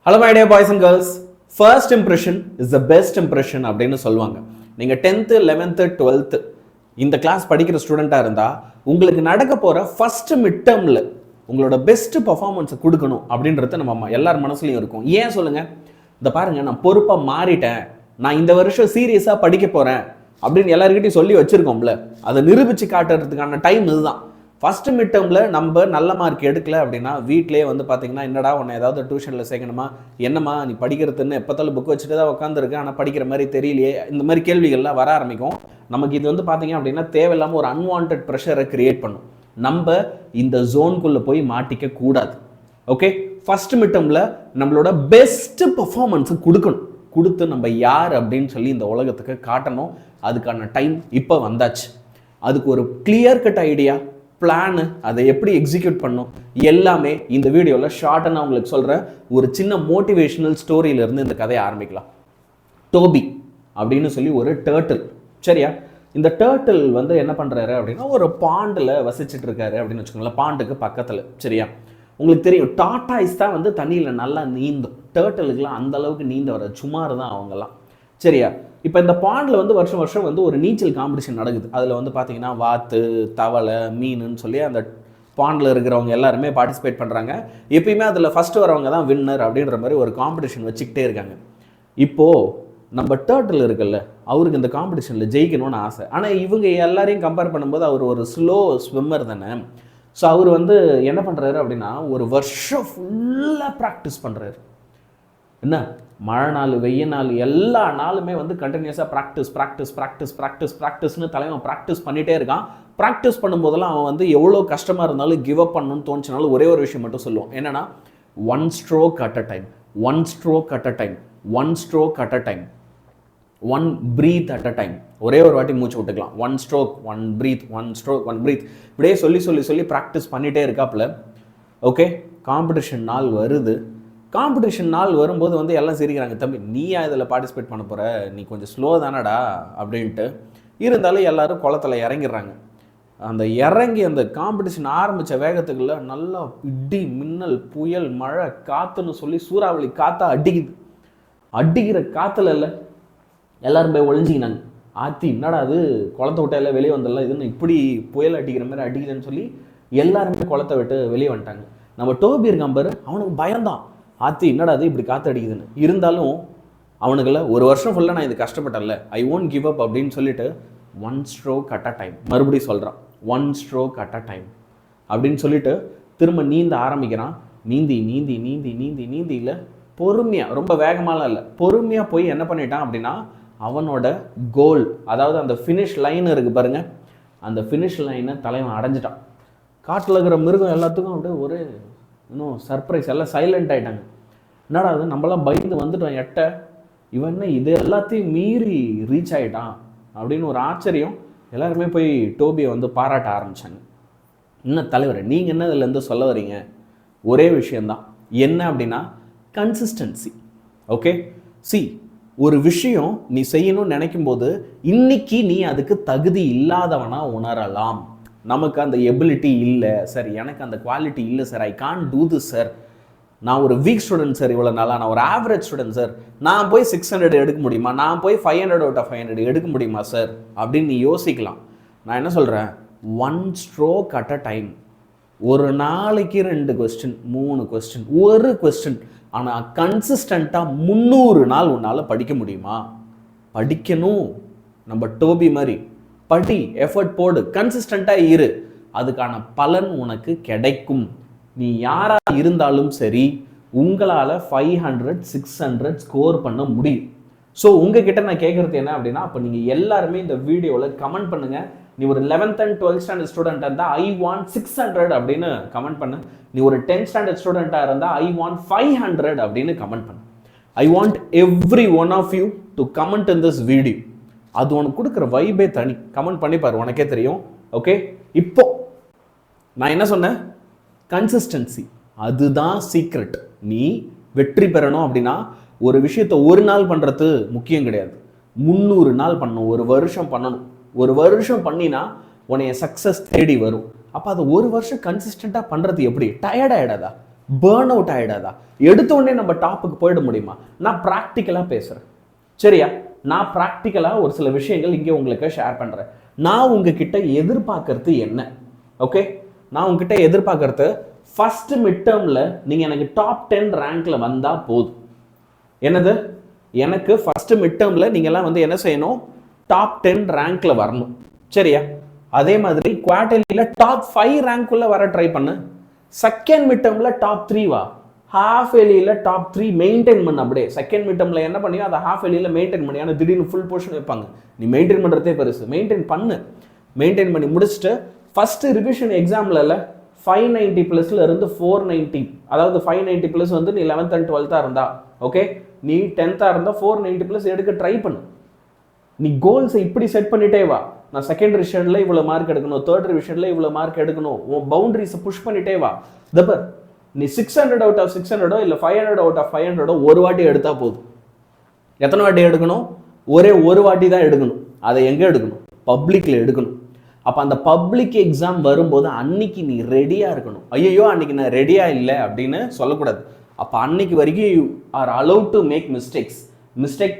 Hello my dear boys and girls, first impression is the best impression அப்படின்னு சொல்லுவாங்க. நீங்கள் 10th 11th 12th இந்த class படிக்கிற ஸ்டூடெண்ட்டாக இருந்தால் உங்களுக்கு நடக்க போகிற ஃபர்ஸ்ட் மிட் டேர்மில் உங்களோட பெஸ்ட் பர்ஃபார்மன்ஸை கொடுக்கணும் அப்படின்றது நம்ம எல்லார் மனசுலையும் இருக்கும். ஏன் சொல்லுங்கள்? இந்த பாருங்கள், நான் பொறுப்பாக மாறிட்டேன், நான் இந்த வருஷம் சீரியஸாக படிக்க போகிறேன் அப்படின்னு எல்லாருக்கிட்டையும் சொல்லி வச்சுருக்கோம்ல, அதை நிரூபித்து காட்டுறதுக்கான டைம் இதுதான். ஃபஸ்ட்டு மிட் டேர்மில் நம்ம நல்ல மார்க் எடுக்கல அப்படின்னா வீட்டிலே வந்து பார்த்தீங்கன்னா, என்னடா உன்னை ஏதாவது டியூஷனில் சேர்க்கணுமா, என்னம்மா நீ படிக்கிறதுன்னு எப்போத்தாலும் புக் வச்சுட்டு தான் உட்காந்துருக்கு, ஆனால் படிக்கிற மாதிரி தெரியலையே, இந்த மாதிரி கேள்விகள்லாம் வர ஆரம்பிக்கும். நமக்கு இது வந்து பார்த்தீங்க அப்படின்னா தேவையில்லாமல் ஒரு அன்வான்ட் ப்ரெஷரை கிரியேட் பண்ணும். நம்ம இந்த ஜோனுக்குள்ளே போய் மாட்டிக்க கூடாது. ஓகே, ஃபஸ்ட் மிட் டேர்மில் நம்மளோட பெஸ்ட் பர்ஃபார்மன்ஸை கொடுத்து நம்ம யார் அப்படின்னு சொல்லி இந்த உலகத்துக்கு காட்டணும். அதுக்கான டைம் இப்போ வந்தாச்சு. அதுக்கு ஒரு கிளியர் கட் ஐடியா, பிளானு, அதை எப்படி எக்ஸிக்யூட் பண்ணும் எல்லாமே இந்த வீடியோவில் ஷார்ட்டாக நான் உங்களுக்கு சொல்கிறேன். ஒரு சின்ன மோட்டிவேஷனல் ஸ்டோரியிலேருந்து இந்த கதையை ஆரம்பிக்கலாம். டோபி அப்படின்னு சொல்லி ஒரு டேர்ட்டில், சரியா? இந்த டேர்ட்டில் வந்து என்ன பண்ணுறாரு அப்படின்னா, ஒரு பாண்டில் வசிச்சுட்டு இருக்காரு அப்படின்னு வச்சுக்கோங்களேன், பாண்டுக்கு பக்கத்தில், சரியா? உங்களுக்கு தெரியும், டாட்டாய்ஸ் தான் வந்து தண்ணியில் நல்லா நீந்தும், டேர்ட்டிலுக்குலாம் அந்த அளவுக்கு நீந்த வர சுமார் தான் அவங்கெல்லாம், சரியா? இப்போ இந்த பாண்டில் வந்து வருஷம் வருஷம் வந்து ஒரு நீச்சல் காம்படிஷன் நடக்குது. அதில் வந்து பார்த்தீங்கன்னா வாத்து, தவளை, மீனுன்னு சொல்லி அந்த பாண்டில் இருக்கிறவங்க எல்லாருமே பார்ட்டிசிபேட் பண்ணுறாங்க. எப்பயுமே அதில் ஃபஸ்ட்டு வரவங்க தான் வின்னர் அப்படின்ற மாதிரி ஒரு காம்படிஷன் வச்சுக்கிட்டே இருக்காங்க. இப்போது நம்ம டேர்ட்டில் இருக்குல்ல, அவருக்கு இந்த காம்படிஷனில் ஜெயிக்கணும்னு ஆசை. ஆனால் இவங்க எல்லாரையும் கம்பேர் பண்ணும்போது அவர் ஒரு ஸ்லோ ஸ்விம்மர் தானே. ஸோ அவர் வந்து என்ன பண்ணுறாரு அப்படின்னா, ஒரு வருஷம் ஃபுல்லாக ப்ராக்டிஸ் பண்ணுறாரு. என்ன, மழை நாள், வெய்ய நாள், எல்லா நாளுமே வந்து கண்டினியூஸாக ப்ராக்டிஸ்னு தலைவன் ப்ராக்டிஸ் பண்ணிகிட்டே இருக்கான். ப்ராக்டிஸ் பண்ணும்போதெல்லாம் அவன் வந்து எவ்வளோ கஷ்டமாக இருந்தாலும் கிவ் அப் பண்ணணும்னு தோணுச்சுனாலும் ஒரே ஒரு விஷயம் மட்டும் சொல்லுவான். என்னென்னா, one stroke at a time, one breath at a time. ஒரே ஒரு வாட்டி மூச்சு விட்டுக்கலாம். ஒன் ஸ்ட்ரோக், ஒன் பிரீத், இப்படியே சொல்லி ப்ராக்டிஸ் பண்ணிகிட்டே இருக்காப்புல. ஓகே, காம்படிஷன் நாள் வருது. காம்படிஷன் நாள் வரும்போது வந்து எல்லாம் சிரிக்கிறாங்க, தம்பி நீயா இதில் பார்ட்டிசிபேட் பண்ண போகிற, நீ கொஞ்சம் ஸ்லோ தானடா அப்படின்ட்டு. இருந்தாலும் எல்லோரும் குளத்தில் இறங்கிடுறாங்க. அந்த இறங்கி அந்த காம்படிஷன் ஆரம்பித்த வேகத்துக்குள்ள நல்லா இடி, மின்னல், புயல், மழை, காற்றுன்னு சொல்லி சூறாவளி காற்றா அடிக்கிற காற்றுல இல்லை எல்லோரும் போய் ஒழிஞ்சிக்கினாங்க. ஆத்தி என்னடா அது, குளத்தை விட்டு எல்லாம் வெளியே வந்துடலாம், இதுன்னு இப்படி புயல் அடிக்கிற மாதிரி அடிக்குதுன்னு சொல்லி எல்லாருமே குளத்தை விட்டு வெளியே வந்துட்டாங்க. நம்ம டோபி இருக்கான் பாரு, அவனுக்கு பயம்தான், ஆத்தி என்னடா அது இப்படி காற்று அடிக்குதுன்னு. இருந்தாலும் அவனுக்குள்ள ஒரு வருஷம் ஃபுல்லாக நான் இது கஷ்டப்பட்டேன்ல, ஐ ஒன்ட் கிவ் அப் அப்படின்னு சொல்லிட்டு one stroke at a time, மறுபடியும் சொல்கிறான், one stroke at a time அப்படின்னு சொல்லிட்டு திரும்ப நீந்த ஆரம்பிக்கிறான். நீந்தி இல்லை, பொறுமையாக, ரொம்ப வேகமாலாம் இல்லை, பொறுமையாக போய் என்ன பண்ணிட்டான் அப்படின்னா, அவனோட கோல், அதாவது அந்த ஃபினிஷ் லைன் இருக்குது பாருங்கள், அந்த ஃபினிஷ் லைனை தலைவன் அடைஞ்சிட்டான். காட்டில் இருக்கிற மிருகம் எல்லாத்துக்கும் அப்படியே ஒரு இன்னும் சர்ப்ரைஸ், எல்லாம் சைலண்ட் ஆகிட்டாங்க. என்னடா அது, நம்மளாம் பயந்து வந்துட்டோம் எட்ட, இவன் என்ன இது எல்லாத்தையும் மீறி ரீச் ஆகிட்டான் அப்படின்னு ஒரு ஆச்சரியம். எல்லாருமே போய் டோபியை வந்து பாராட்ட ஆரம்பித்தாங்க. இன்னும் தலைவர், நீங்கள் என்ன இதுலேருந்து சொல்ல வரீங்க? ஒரே விஷயந்தான், என்ன அப்படின்னா கன்சிஸ்டன்சி. ஓகே, ஒரு விஷயம் நீ செய்யணும்னு நினைக்கும் போது இன்னைக்கு நீ அதுக்கு தகுதி இல்லாதவனா உணரலாம். நமக்கு அந்த எபிலிட்டி இல்லை சார், எனக்கு அந்த குவாலிட்டி இல்லை sir, I can't do this sir, நான் ஒரு வீக் ஸ்டூடெண்ட் சார், இவ்வளோ நாளாக நான் ஒரு ஆவரேஜ் ஸ்டூடெண்ட் சார், நான் போய் 600 எடுக்க முடியுமா, நான் போய் 500 out of 500 எடுக்க முடியுமா சார் அப்படின்னு நீ யோசிக்கலாம். நான் என்ன சொல்கிறேன், one stroke at a time. ஒரு நாளைக்கு 2 கொஸ்டின் 3 கொஸ்டின், ஒரு கொஸ்டின், ஆனால் கன்சிஸ்டண்ட்டாக 300 நாள் உன்னால் படிக்க முடியுமா? படிக்கணும். நம்ம டோபி மாதிரி படி, எஃபர்ட் போடு, கன்சிஸ்டண்ட்டாக இரு, அதுக்கான பலன் உனக்கு கிடைக்கும். நீ யாராக இருந்தாலும் சரி, உங்களால் 500 600 ஸ்கோர் பண்ண முடியும். ஸோ உங்ககிட்ட நான் கேட்குறது என்ன அப்படின்னா, அப்போ நீங்கள் எல்லாருமே இந்த வீடியோவில் கமெண்ட் பண்ணுங்கள். நீ ஒரு 11th and 12th ஸ்டாண்டர்ட் ஸ்டூடெண்ட்டாக இருந்தால் ஐ வாண்ட் 600 அப்படின்னு கமெண்ட் பண்ணு. நீ ஒரு 10th ஸ்டாண்டர்ட் ஸ்டூடெண்ட்டாக இருந்தால் ஐ வாண்ட் 500 அப்படின்னு கமெண்ட் பண்ணு. I want every one of you to comment in this video. அது உனக்கு கொடுக்குற வைபே தனி. கமெண்ட் பண்ணிப்பார், உனக்கே தெரியும். ஓகே, இப்போ நான் என்ன சொன்னேன், கன்சிஸ்டன்சி, அதுதான் சீக்ரெட். நீ வெற்றி பெறணும் அப்படின்னா ஒரு விஷயத்தை ஒரு நாள் பண்ணுறது முக்கியம் கிடையாது, 300 நாள் பண்ணணும், ஒரு வருஷம் பண்ணணும். ஒரு வருஷம் பண்ணினா உன்னைய சக்ஸஸ் தேடி வரும். அப்போ அது ஒரு வருஷம் கன்சிஸ்டண்ட்டாக பண்ணுறது எப்படி? டயர்ட் ஆகிடாதா? பேர்ன் அவுட் ஆகிடாதா? எடுத்த உடனே நம்ம டாப்புக்கு போயிட முடியுமா? நான் ப்ராக்டிக்கலாக பேசுகிறேன், சரியா? நான் ப்ராக்டிக்கலாக ஒரு சில விஷயங்கள் இங்கே உங்களுக்கு ஷேர் பண்ணுறேன். நான் உங்ககிட்ட எதிர்பார்க்கறது என்ன? ஓகே, நான் உங்ககிட்ட எதிர்பார்க்கறது ஃபர்ஸ்ட் மிட் டேர்மில் நீங்கள் எனக்கு டாப் 10 ரேங்க்ல வந்தால் போதும். என்னது? எனக்கு ஃபர்ஸ்ட் மிட் டேர்மில் நீங்கள்லாம் வந்து என்ன செய்யணும்? டாப் 10 ரேங்க்ல வரணும், சரியா? அதே மாதிரி குவார்டர்லியில் டாப் 5 ரேங்க்குள்ள வர ட்ரை பண்ணு. செகண்ட் மிட் டேர்ம்ல டாப் 3 வா. ஹாஃப் எலியில் டாப் 3 மெயின்டைன் பண்ண. அப்படியே செகண்ட் மிட் டேர்ம்ல என்ன பண்ணியோ அதை ஹாஃப் எலியில் மெயின்டைன் பண்ணி. ஆனால் திடீர்னு ஃபுல் போர்ஷன் வைப்பாங்க, நீ மெயின்டைன் பண்ணுறதே பெருசு. மெயின்டைன் பண்ணு. மெயின்டைன் பண்ணி முடிச்சுட்டு ஃபர்ஸ்ட் ரிவிஷன் எக்ஸாம்ல 590+ இருந்து 490, அதாவது 590+ வந்து நீ 11th and 12th இருந்தா ஓகே, நீ 10th இருந்தா 490+ எடுக்க ட்ரை பண்ணு. நீ கோல்ஸை இப்படி செட் பண்ணிட்டே வா. நான் செகண்ட் ரிவிஷன்ல இவ்வளோ மார்க் எடுக்கணும், தேர்ட் ரிவிஷன்ல இவ்வளோ மார்க் எடுக்கணும், உன் பவுண்டரிஸை புஷ் பண்ணிட்டே வா. தப்பர் நீ 600 out of 600 இல்லை 500 out of 500 ஒரு வாட்டி எடுத்தா போதும். எத்தனை வாட்டி எடுக்கணும்? ஒரே ஒரு வாட்டி தான் எடுக்கணும். அதை எங்கே எடுக்கணும்? பப்ளிக்ல எடுக்கணும். அப்போ அந்த பப்ளிக் எக்ஸாம் வரும்போது அன்னைக்கு நீ ரெடியாக இருக்கணும். ஐயோ அன்னைக்கு நான் ரெடியாக இல்லை அப்படின்னு சொல்லக்கூடாது. அப்போ அன்னைக்கு வரைக்கும் you are allowed to make mistakes. Mistake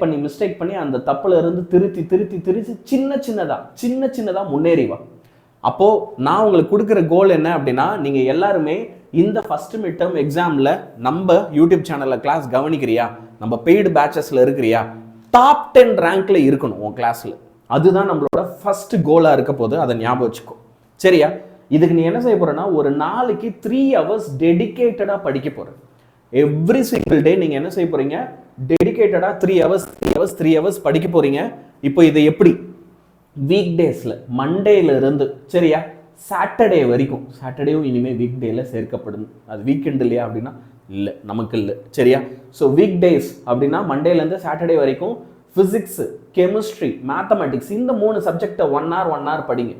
பண்ணி அந்த தப்புல இருந்து திருத்தி சின்ன சின்னதாக முன்னேறி வா. அப்போது நான் உங்களுக்கு கொடுக்குற கோல் என்ன அப்படின்னா, நீங்கள் எல்லாருமே இந்த ஃபர்ஸ்ட் மிட் டேர்ம் எக்ஸாமில் நம்ம யூடியூப் சேனலில் கிளாஸ் கவனிக்கிறியா, நம்ம பெய்டு பேட்சஸில் இருக்கிறியா, டாப் 10 ரேங்க்ல இருக்கணும் உன் கிளாஸில். அதுதான் நம்மளோட ஃபர்ஸ்ட் கோலாக இருக்க போது. அதை ஞாபகம் வச்சுக்கோ, சரியா? இதுக்கு நீ என்ன செய்ய போறேன்னா, ஒரு நாளைக்கு 3 hours டெடிகேட்டடாக படிக்க போகிறேன். எவ்ரி சிங்கிள் டே நீங்கள் என்ன செய்ய போறீங்க? டெடிகேட்டடாக 3 hours படிக்க போறீங்க. இப்போ இதை எப்படி? வீக் டேஸில் மண்டேல இருந்து சரியா சாட்டர்டே வரைக்கும். சாட்டர்டேவும் இனிமேல் வீக் டேல சேர்க்கப்படும். அது வீக்கெண்ட் இல்லையா அப்படின்னா இல்லை, நமக்கு இல்லை, சரியா? ஸோ வீக் டேஸ் அப்படின்னா மண்டேலேருந்து சாட்டர்டே வரைக்கும் ஃபிசிக்ஸ், கெமிஸ்ட்ரி, மேத்தமெட்டிக்ஸ் இந்த 3 சப்ஜெக்டை 1 hour படிங்க,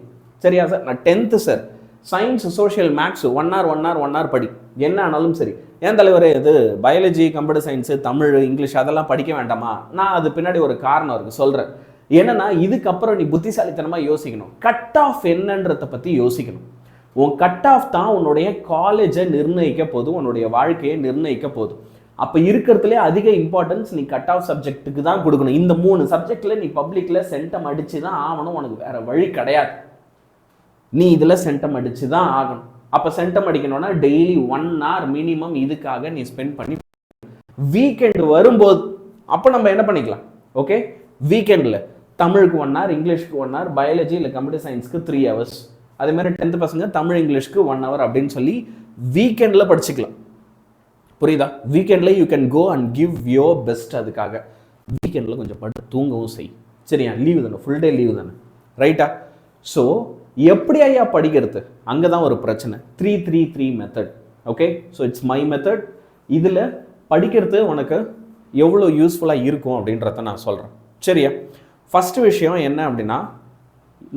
சரியா சார்? நான் 10th sir science, social, maths 1 hour படி. என்ன ஆனாலும் சரி. ஏன் தலைவரே இது biology, computer science, Tamil, English அதெல்லாம் படிக்க வேண்டாமா? நான் அது பின்னாடி ஒரு காரணம் இருக்குது, சொல்கிறேன். என்னன்னா இதுக்கப்புறம் நீ புத்திசாலித்தனமாக யோசிக்கணும். கட் ஆஃப் என்னன்றதை பற்றி யோசிக்கணும். உன் கட் ஆஃப் தான் உன்னுடைய காலேஜை நிர்ணயிக்க போது, உன்னுடைய வாழ்க்கையை நிர்ணயிக்க போது. அப்போ இருக்கிறதுலே அதிக இம்பார்ட்டன்ஸ் நீ கட் ஆஃப் சப்ஜெக்ட்டுக்கு தான் கொடுக்கணும். இந்த 3 சப்ஜெக்டில் நீ பப்ளிக்கில் சென்டம் அடித்து தான் ஆகணும். உனக்கு வேற வழி கிடையாது. நீ இதில் சென்டம் அடித்து தான் ஆகணும். அப்போ சென்டம் அடிக்கணும்னா டெய்லி 1 hour மினிமம் இதுக்காக நீ ஸ்பெண்ட் பண்ணி. வீக்கெண்ட் வரும்போது அப்போ நம்ம என்ன பண்ணிக்கலாம்? ஓகே, வீக்கெண்டில் தமிழுக்கு 1 hour, இங்கிலீஷ்க்கு 1 hour, பயாலஜி இல்லை கம்ப்யூட்டர் சயின்ஸ்க்கு 3 hours, அதே மாதிரி 10th பசங்க தமிழ் இங்கிலீஷ்க்கு 1 hour அப்படின்னு சொல்லி வீக்கெண்டில் படிச்சுக்கலாம். புரியுதா? வீக்கெண்டில் you can go and give your best. அதுக்காக வீக்கெண்டில் கொஞ்சம் படுத்து தூங்கவும் செய், சரியா? லீவு தானே, ஃபுல் டே லீவு தானே, ரைட்டா? ஸோ எப்படி ஐயா படிக்கிறது? அங்கே தான் ஒரு பிரச்சனை. 3-3-3 method. Okay, so it's my method. இதில் படிக்கிறது உனக்கு எவ்வளோ யூஸ்ஃபுல்லாக இருக்கும் அப்படின்றத நான் சொல்கிறேன், சரியா? ஃபஸ்ட்டு விஷயம் என்ன அப்படின்னா,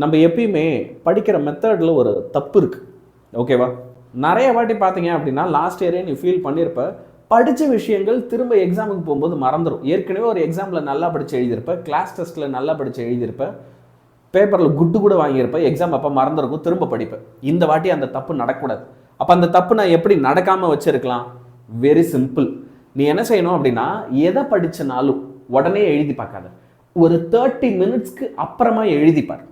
நம்ம எப்பயுமே படிக்கிற மெத்தடில் ஒரு தப்பு இருக்குது, ஓகேவா? நிறைய வாட்டி பார்த்தீங்க அப்படின்னா லாஸ்ட் இயரே நீ ஃபீல் பண்ணியிருப்ப, படித்த விஷயங்கள் திரும்ப எக்ஸாமுக்கு போகும்போது மறந்துடும். ஏற்கனவே ஒரு எக்ஸாமில் நல்லா படித்து எழுதியிருப்ப, கிளாஸ் டெஸ்ட்டில் நல்லா படித்து எழுதியிருப்ப, பேப்பரில் குட்டு கூட வாங்கியிருப்ப, எக்ஸாம் அப்போ மறந்துருக்கும், திரும்ப படிப்பேன். இந்த வாட்டி அந்த தப்பு நடக்கக்கூடாது. அப்போ அந்த தப்பு நான் எப்படி நடக்காமல் வச்சுருக்கலாம்? Very simple. நீ என்ன செய்யணும் அப்படின்னா, எதை படித்தனாலும் உடனே எழுதி பார்க்காத. ஒரு 30 minutesக்கு அப்புறமா எழுதிப்பார்.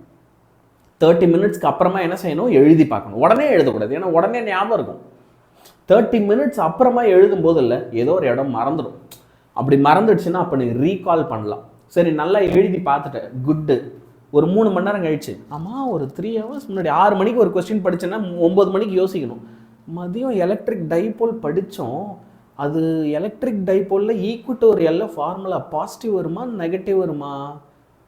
30 minutesக்கு அப்புறமா என்ன செய்யணும்? எழுதி பார்க்கணும். உடனே எழுதக்கூடாது, ஏன்னா உடனே ஞாபகம் இருக்கும். 30 minutes அப்புறமா எழுதும் போது இல்லை, ஏதோ ஒரு இடம் மறந்துடும். அப்படி மறந்துடுச்சுன்னா அப்போ நீ ரீகால் பண்ணலாம். சரி, நல்லா எழுதி பார்த்துட்டேன், குட்டு. ஒரு 3 மணி நேரம் கழிச்சு, ஆமாம் ஒரு 3 hours முன்னாடி 6 மணிக்கு ஒரு கொஸ்டின் படித்தேன்னா 9 மணிக்கு யோசிக்கணும். மதியம் எலக்ட்ரிக் டைபோல் படித்தோம், அது எலக்ட்ரிக் டைபோலில் ஈக்குவல் எல்ல ஃபார்முலா பாசிட்டிவ் வருமா நெகட்டிவ் வருமா?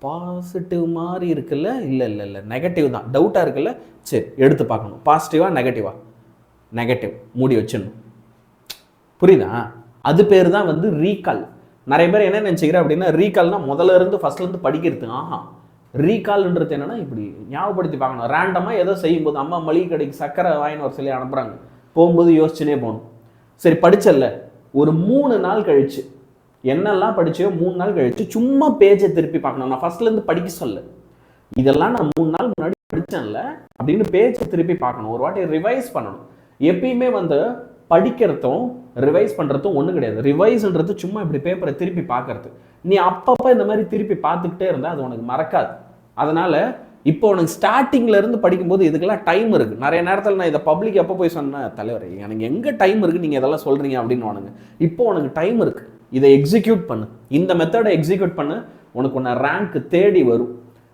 பாசிட்டிவ் மாதிரி இருக்குல்ல, இல்லை நெகட்டிவ் தான், டவுட்டாக இருக்குல்ல. சரி, எடுத்து பார்க்கணும், பாசிட்டிவா நெகட்டிவா? நெகட்டிவ், மூடி வச்சிடணும். புரியுதா? அது பேர் தான் வந்து ரீகால். நிறைய பேர் என்ன நினச்சிக்கிறேன் அப்படின்னா, ரீகால்னா முதல்ல இருந்து ஃபர்ஸ்ட்லேருந்து படிக்கிறது. ஆஹா, ரீகால்ன்றது என்னன்னா இப்படி ஞாபகப்படுத்தி பார்க்கணும். ரேண்டமாக ஏதோ செய்யும்போது, அம்மா மளிகை கடைக்கு சக்கரை வாங்கின்னு ஒரு சொல்லி அனுப்புகிறாங்க, போகும்போது யோசிச்சுனே போகணும். சரி, படிச்சல்ல, ஒரு 3 நாள் கழிச்சு என்னெல்லாம் படிச்சோ 3 நாள் கழிச்சு சும்மா பேஜை திருப்பி பார்க்கணும். நான் ஃபர்ஸ்ட்லேருந்து படிக்க சொல்ல, இதெல்லாம் நான் 3 நாள் முன்னாடி படித்தேன்ல அப்படின்னு பேஜை திருப்பி பார்க்கணும். ஒரு வாட்டி ரிவைஸ் பண்ணணும். எப்பயுமே வந்து படிக்கிறதும் ரிவைஸ் பண்ணுறதும் ஒன்றும் கிடையாது. ரிவைஸ்ன்றது சும்மா இப்படி பேப்பரை திருப்பி பார்க்கறது. நீ அப்பப்போ இந்த மாதிரி திருப்பி பார்த்துக்கிட்டே இருந்தால் அது உனக்கு மறக்காது. அதனால் இப்போ உனக்கு ஸ்டார்டிங்லேருந்து படிக்கும்போது இதுக்கெல்லாம் டைம் இருக்குது. நிறைய நேரத்தில் நான் இதை பப்ளிக் எப்போ போய் சொன்னேன், தலைவர் எனக்கு எங்கே டைம் இருக்குது, நீங்கள் இதெல்லாம் சொல்கிறீங்க அப்படின்னு உனக்கு இப்போ உனக்கு டைம் இருக்குது. இதை எக்ஸிக்யூட் பண்ணு, இந்த மெத்தடை எக்ஸிக்யூட் பண்ணு, உனக்கு ஒன்று ரேங்க் தேடி வரும்.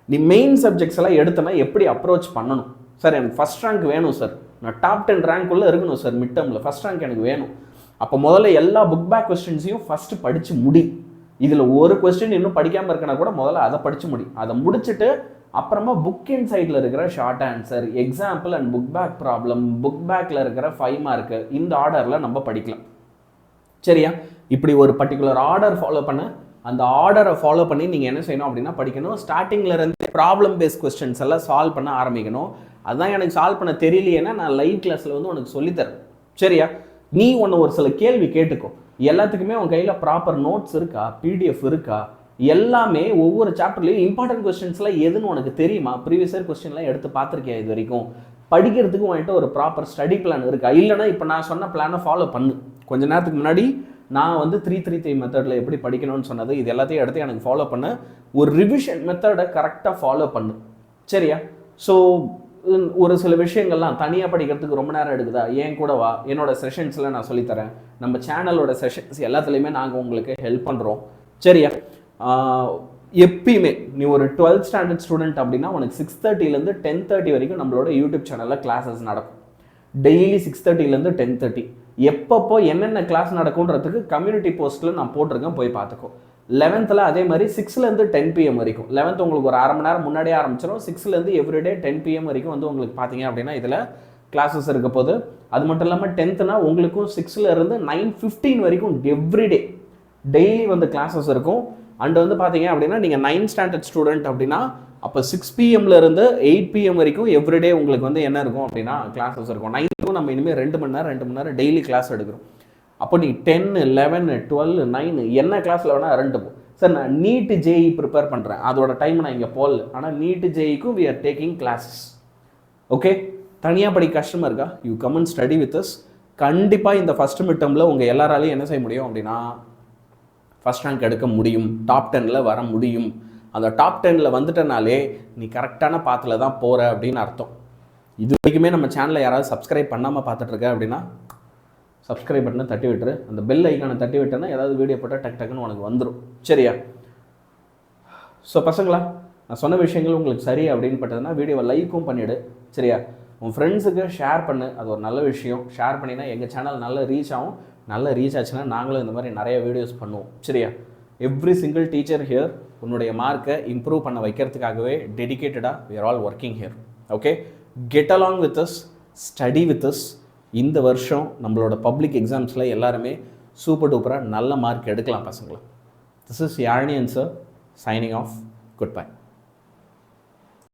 நீ மெயின் சப்ஜெக்ட்ஸ் எல்லாம் எடுத்தனா எப்படி அப்ரோச் பண்ணணும், சார் எனக்கு ஃபஸ்ட் ரேங்க் வேணும் சார், நான் டாப் 10 ரேங்க்குள்ளே இருக்கணும் சார், மிட் டேர்மில் ஃபஸ்ட் ரேங்க் எனக்கு வேணும். அப்போ முதல்ல எல்லா புக் பேக் கொஸ்டின்ஸையும் ஃபஸ்ட்டு படித்து முடி. இதில் ஒரு கொஸ்டின் இன்னும் படிக்காமல் இருக்கனா கூட முதல்ல அதை படித்து முடி. அதை முடிச்சுட்டு அப்புறமா புக் இன் சைடில் இருக்கிற short answer, example and book back problem, book பேக்கில் இருக்கிற 5 மார்க்கு, இந்த ஆர்டரில் நம்ம படிக்கலாம். சரியா? இப்படி ஒரு பர்டிகுலர் ஆர்டர் ஃபாலோ பண்ண, அந்த ஆர்டரை ஃபாலோ பண்ணி நீங்கள் என்ன செய்யணும் அப்படின்னா படிக்கணும். ஸ்டார்டிங்கில் இருந்து ப்ராப்ளம் பேஸ்ட் கொஸ்டின்ஸ் எல்லாம் சால்வ் பண்ண ஆரம்பிக்கணும். அதுதான் எனக்கு சால்வ் பண்ண தெரியலையேன்னா நான் லைவ் கிளாஸில் வந்து உனக்கு சொல்லித்தரேன். சரியா? நீ ஒன்று ஒரு சில கேள்வி கேட்டுக்கோ. எல்லாத்துக்குமே உன் கையில் ப்ராப்பர் நோட்ஸ் இருக்கா, பிடிஎஃப் இருக்கா, எல்லாமே ஒவ்வொரு சாப்டர்லையும் இம்பார்ட்டன்ட் கொஸ்டின்ஸ்லாம் எதுன்னு உனக்கு தெரியுமா, ப்ரீவியஸ் இயர் கொஸ்டின்லாம் எடுத்து பார்த்துருக்கியா இது வரைக்கும், படிக்கிறதுக்கு வந்துட்டு ஒரு ப்ராப்பர் ஸ்டடி பிளான் இருக்கா, இல்லைனா இப்போ நான் சொன்ன பிளானை ஃபாலோ பண்ணு. கொஞ்ச நேரத்துக்கு முன்னாடி நான் வந்து 3-3-3 மெத்தடில் எப்படி படிக்கணும்னு சொன்னது, இது எல்லாத்தையும் எடுத்து எனக்கு ஃபாலோ பண்ண, ஒரு ரிவிஷன் மெத்தடை கரெக்டாக ஃபாலோ பண்ணு. சரியா? ஸோ ஒரு சில விஷயங்கள்லாம் தனியாக படிக்கிறதுக்கு ரொம்ப நேரம் எடுக்குதா, ஏன் கூட வா, என்னோட செஷன்ஸில் நான் சொல்லித்தரேன். நம்ம சேனலோட செஷன்ஸ் எல்லாத்துலேயுமே நாங்கள் உங்களுக்கு ஹெல்ப் பண்ணுறோம். சரியா? எப்பயுமே நீ ஒரு 12th ஸ்டாண்டர்ட் ஸ்டூடெண்ட் அப்படின்னா உனக்கு 6:30லேருந்து 10:30 வரைக்கும் நம்மளோட யூடியூப் சேனலில் கிளாஸஸ் நடக்கும். டெய்லி 6:30லேருந்து 10:30 எப்பப்போ என்னென்ன கிளாஸ் நடக்கும்ன்றதுக்கு கம்யூனிட்டி போஸ்ட்டில் நான் போட்டிருக்கேன், போய் பார்த்துக்கோ. 11th அதே மாதிரி 6லேருந்து 10 PM வரைக்கும். 11th உங்களுக்கு ஒரு அரை மணி நேரம் முன்னாடியே ஆரம்பிச்சிடும். 6லேருந்து எவ்ரிடே 10 PM வரைக்கும் வந்து உங்களுக்கு பார்த்தீங்க அப்படின்னா இதில் கிளாஸஸ் இருக்க போது. அது மட்டும் இல்லாமல் 10th உங்களுக்கும் 6லேருந்து 9:15 வரைக்கும் எவ்ரிடே டெய்லி வந்து கிளாஸஸ் இருக்கும். அண்ட் வந்து பார்த்தீங்க அப்படின்னா நீங்கள் 9th ஸ்டாண்டர்ட் ஸ்டூடெண்ட் அப்படின்னா அப்போ 6 PMலேருந்து 8 PM வரைக்கும் எவ்ரிடே உங்களுக்கு வந்து என்ன இருக்கும் அப்படின்னா கிளாஸஸ் இருக்கும். 9th நம்ம இனிமேல் 2 மணி நேரம் டெய்லி கிளாஸ் எடுக்கிறோம். அப்போ நீ 10, 11, 12, 9 என்ன கிளாஸில் வேணால் ரெண்டுப்போம். சார் நான் நீட் ஜேஇ ப்ரிப்பேர் பண்ணுறேன், அதோட டைம் நான் இங்கே போடல, ஆனால் நீட் ஜேஇக்கும் we are taking classes. Okay? தனியாக படிக்க கஷ்டமாக இருக்கா, you come and study with us. கண்டிப்பாக இந்த ஃபஸ்ட் மிட் டேர்மில் உங்கள் எல்லாராலையும் என்ன செய்ய முடியும் அப்படின்னா ஃபஸ்ட் ரேங்க் எடுக்க முடியும், டாப் 10ல் வர முடியும். அந்த டாப் 10ல் வந்துட்டனாலே நீ கரெக்டான பாத்தில் தான் போகிற அப்படின்னு அர்த்தம். இது வரைக்குமே நம்ம சேனலில் யாராவது சப்ஸ்கிரைப் பண்ணாமல் பார்த்துட்ருக்க அப்படின்னா சப்ஸ்கிரைப் பட்டனை தட்டி விட்டுரு, அந்த பெல் ஐக்கானை தட்டி விட்டேன்னா ஏதாவது வீடியோ போட்டால் டக் டக்குன்னு உனக்கு வந்துடும். சரியா? ஸோ பசங்களா, நான் சொன்ன விஷயங்கள் உங்களுக்கு சரி அப்படின்னு பட்டதுன்னா வீடியோவை லைக்கும் பண்ணிவிடு. சரியா? உன் ஃப்ரெண்ட்ஸுக்கு ஷேர் பண்ணு, அது ஒரு நல்ல விஷயம். ஷேர் பண்ணினா எங்கள் சேனல் நல்ல ரீச் ஆகும். நல்ல ரீச் ஆச்சுன்னா நாங்களும் இந்த மாதிரி நிறைய வீடியோஸ் பண்ணுவோம். சரியா? எவ்ரி சிங்கிள் டீச்சர் ஹியர் உன்னுடைய மார்க்கை இம்ப்ரூவ் பண்ண வைக்கிறதுக்காகவே டெடிக்கேட்டடாக we are all working here. Okay? Get along with us, study with us. இந்த வருஷம் நம்மளோட பப்ளிக் எக்ஸாம்ஸில் எல்லாருமே சூப்பர் டூப்பராக நல்ல மார்க் எடுக்கலாம் பசங்களை. This is Yazhini sir signing off. Good bye.